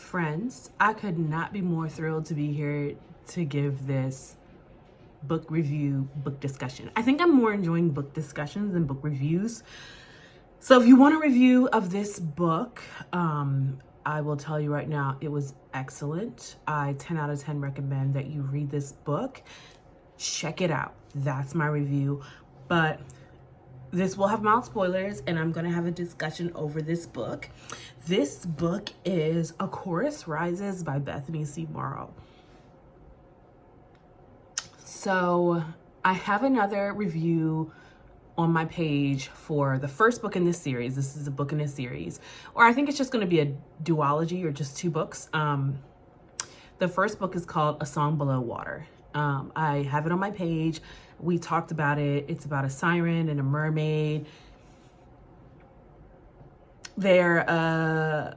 Friends, I could not be more thrilled to be here to give this book review, book discussion. I think I'm more enjoying book discussions than book reviews. So if you want a review of this book, I will tell you right now, it was excellent. I 10 out of 10 recommend that you read this book. Check it out. That's my review. But this will have mild spoilers, and I'm gonna have a discussion over this book. This book is A Chorus Rises by Bethany C. Morrow. So I have another review on my page for the first book in this series. This is a book in a series, or I think it's just gonna be a duology or just two books. The first book is called A Song Below Water. I have it on my page. We talked about it. It's about a siren and a mermaid. Their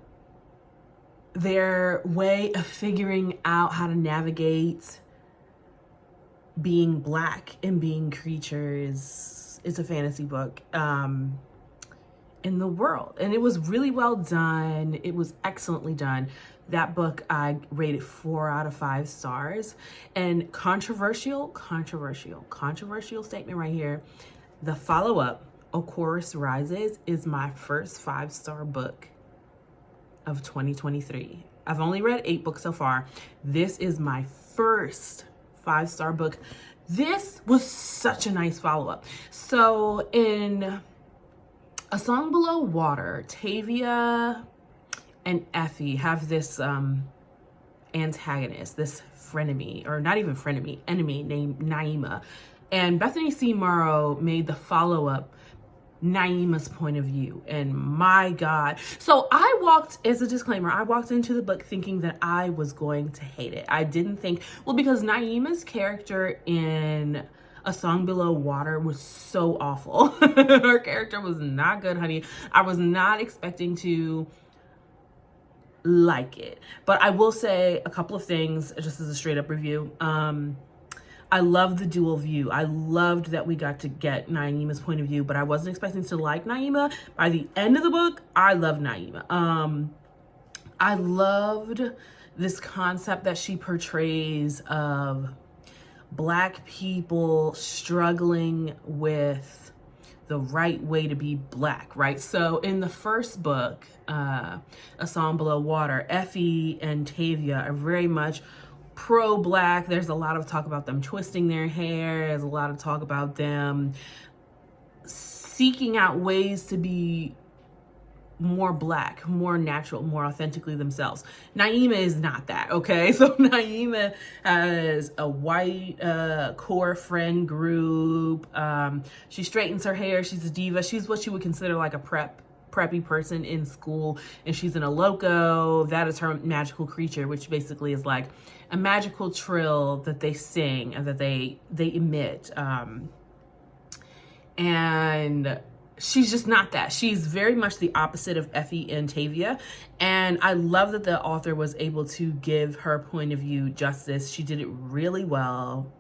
way of figuring out how to navigate being Black and being creatures. It's a fantasy book in the world. And it was really well done. It was excellently done. That book, I rated 4 out of 5 stars. And controversial statement right here. The follow-up, A Chorus Rises, is my first 5-star book of 2023. I've only read 8 books so far. This is my first 5-star book. This was such a nice follow-up. So in A Song Below Water, Tavia and Effie have this antagonist, this frenemy, or not even frenemy, enemy named Naima. And Bethany C. Morrow made the follow-up Naima's point of view. And my God. So I walked, as a disclaimer, I walked into the book thinking that I was going to hate it. I didn't think, well, because Naima's character in A Song Below Water was so awful. Her character was not good, honey. I was not expecting to like it. But I will say a couple of things just as a straight up review. I love the dual view. I loved that we got to get Naima's point of view, but I wasn't expecting to like Naima. By the end of the book, I love Naima. I loved this concept that she portrays of Black people struggling with the right way to be Black, right? So in the first book, A Song Below Water, Effie and Tavia are very much pro-Black. There's a lot of talk about them twisting their hair. There's a lot of talk about them seeking out ways to be more Black, more natural, more authentically themselves. Naima is not that, okay? So Naima has a white core friend group. She straightens her hair. She's a diva. She's what you would consider like a preppy person in school, and she's in a loco. That is her magical creature, which basically is like a magical trill that they sing and that they emit. And she's just not that. She's very much the opposite of Effie and Tavia. And I love that the author was able to give her point of view justice. She did it really well.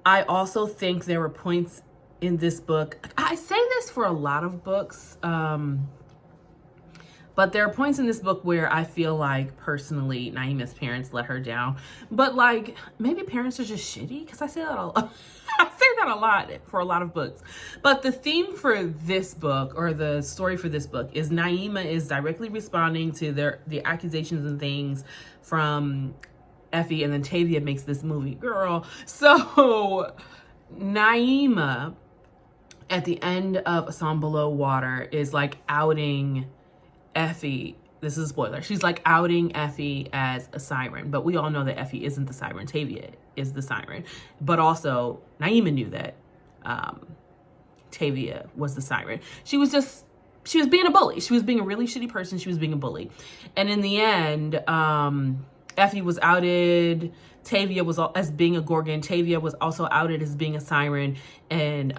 I also think there were points in this book. I say this for a lot of books, but there are points in this book where I feel like personally Naima's parents let her down. But like maybe parents are just shitty, because I say that a lot. I say that a lot for a lot of books. But the theme for this book, or the story for this book, is Naima is directly responding to the accusations and things from Effie, and then Tavia makes this movie, girl. So Naima at the end of A Song Below Water is like outing Effie. This is a spoiler. She's like outing Effie as a siren, but we all know that Effie isn't the siren. Tavia is the siren. But also Naima knew that Tavia was the siren. She was being a bully. She was being a really shitty person. She was being a bully. And in the end, Effie was outed. Tavia was as being a Gorgon. Tavia was also outed as being a siren. And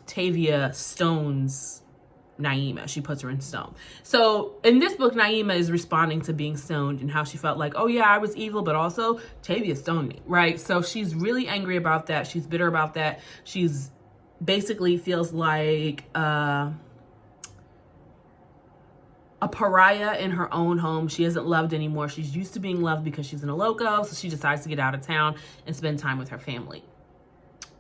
Tavia stones Naima. She puts her in stone. So in this book, Naima is responding to being stoned and how she felt like, oh yeah, I was evil, but also Tavia stoned me, right? So she's really angry about that. She's bitter about that. She's basically feels like a pariah in her own home. She isn't loved anymore. She's used to being loved because she's in a loco, so she decides to get out of town and spend time with her family.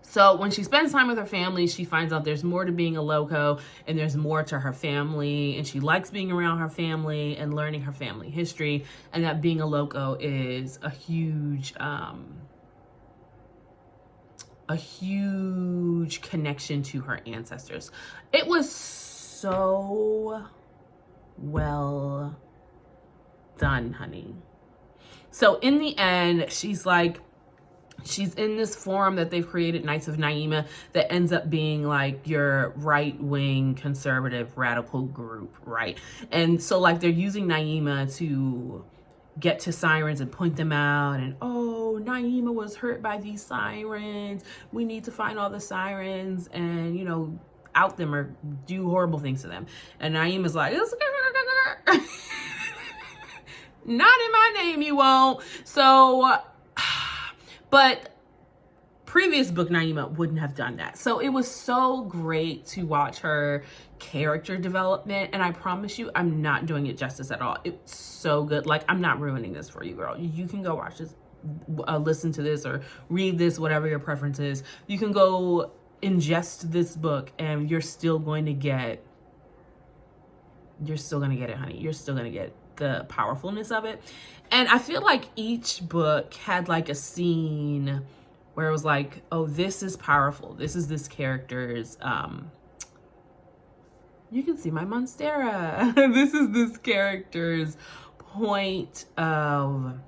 So when she spends time with her family, she finds out there's more to being a loco and there's more to her family, and she likes being around her family and learning her family history, and that being a loco is a huge connection to her ancestors. It was so well done, honey. So in the end, she's in this forum that they've created, Knights of Naima, that ends up being like your right-wing conservative radical group, right? And so like they're using Naima to get to sirens and point them out, and oh, Naima was hurt by these sirens, we need to find all the sirens and, you know, out them or do horrible things to them. And Naima's like, not in my name, you won't. So but previous book Naima wouldn't have done that. So it was so great to watch her character development, and I promise you I'm not doing it justice at all. It's so good. Like, I'm not ruining this for you, girl. You can go watch this, listen to this, or read this, whatever your preference is. You can go ingest this book and you're still going to get it, honey. You're still going to get the powerfulness of it. And I feel like each book had like a scene where it was like, oh, this is powerful. This is this character's, you can see my monstera. This is this character's point of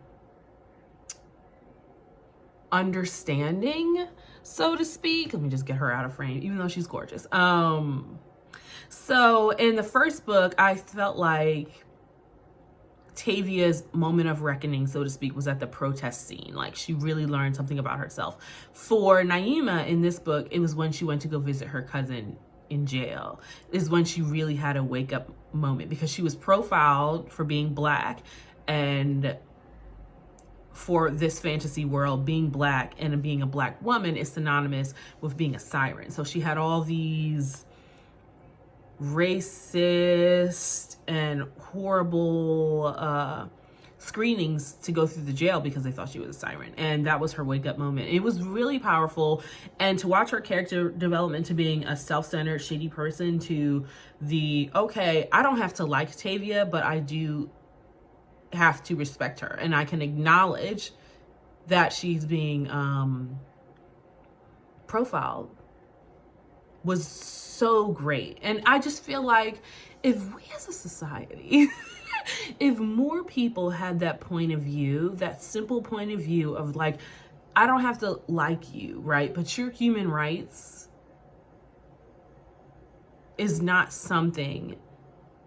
understanding, so to speak. Let me just get her out of frame, even though she's gorgeous. So in the first book, I felt like Tavia's moment of reckoning, so to speak, was at the protest scene. Like, she really learned something about herself. For Naima in this book, it was when she went to go visit her cousin in jail, is when she really had a wake up moment, because she was profiled for being Black, and for this fantasy world, being Black and being a Black woman is synonymous with being a siren. So she had all these racist and horrible screenings to go through the jail because they thought she was a siren, and that was her wake up moment. It was really powerful, and to watch her character development to being a self-centered shady person to the, okay, I don't have to like Tavia, but I do have to respect her, and I can acknowledge that she's being profiled, was so great. And I just feel like if we as a society if more people had that point of view, that simple point of view of like, I don't have to like you, right? But your human rights is not something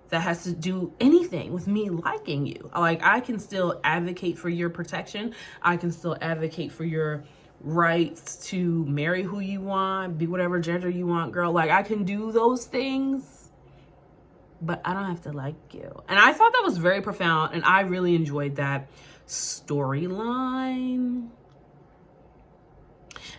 that has to do anything with me liking you. Like, I can still advocate for your protection. I can still advocate for your rights to marry who you want, be whatever gender you want, girl. Like, I can do those things, but I don't have to like you. And I thought that was very profound, and I really enjoyed that storyline.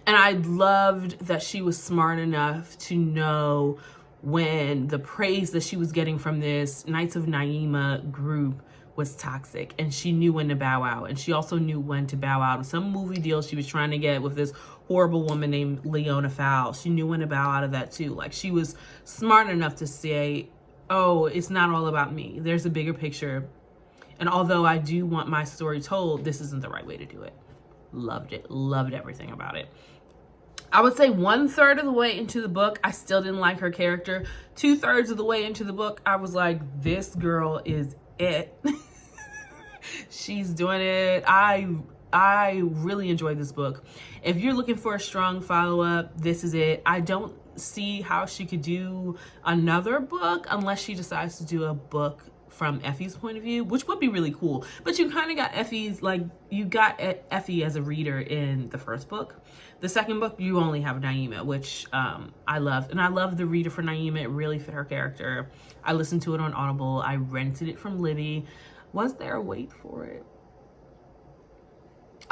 And I loved that she was smart enough to know when the praise that she was getting from this Knights of Naima group was toxic, and she knew when to bow out. And she also knew when to bow out of some movie deal she was trying to get with this horrible woman named Leona Fowl. She knew when to bow out of that too. Like, she was smart enough to say, oh, it's not all about me. There's a bigger picture. And although I do want my story told, this isn't the right way to do it. Loved it. Loved everything about it. I would say 1/3 of the way into the book, I still didn't like her character. 2/3 of the way into the book, I was like, this girl is it. She's doing it. I really enjoyed this book. If you're looking for a strong follow-up, this is it. I don't see how she could do another book unless she decides to do a book from Effie's point of view, which would be really cool. But you kind of got Effie's, like, you got Effie as a reader in the first book. The second book, you only have Naima, which I loved. And I love the reader for Naima. It really fit her character. I listened to it on Audible. I rented it from Libby. Was there a wait for it?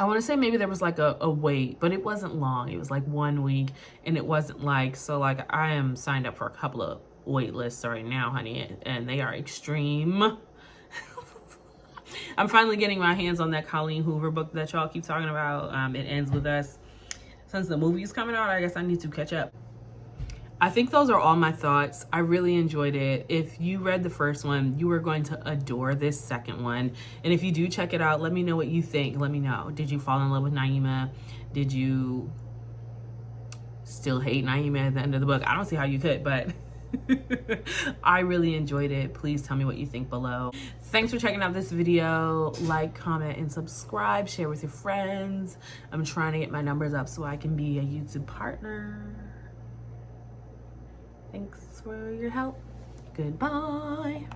I want to say maybe there was like a wait, but it wasn't long. It was like 1 week, and it wasn't like, so like I am signed up for a couple of wait lists right now, honey, and they are extreme. I'm finally getting my hands on that Colleen Hoover book that y'all keep talking about. It Ends With Us. Since the movie is coming out, I guess I need to catch up. I think those are all my thoughts. I really enjoyed it. If you read the first one, you are going to adore this second one. And if you do check it out, let me know what you think. Let me know. Did you fall in love with Naima? Did you still hate Naima at the end of the book? I don't see how you could, but I really enjoyed it. Please tell me what you think below. Thanks for checking out this video. Like, comment, and subscribe. Share with your friends. I'm trying to get my numbers up so I can be a YouTube partner. Thanks for your help. Goodbye.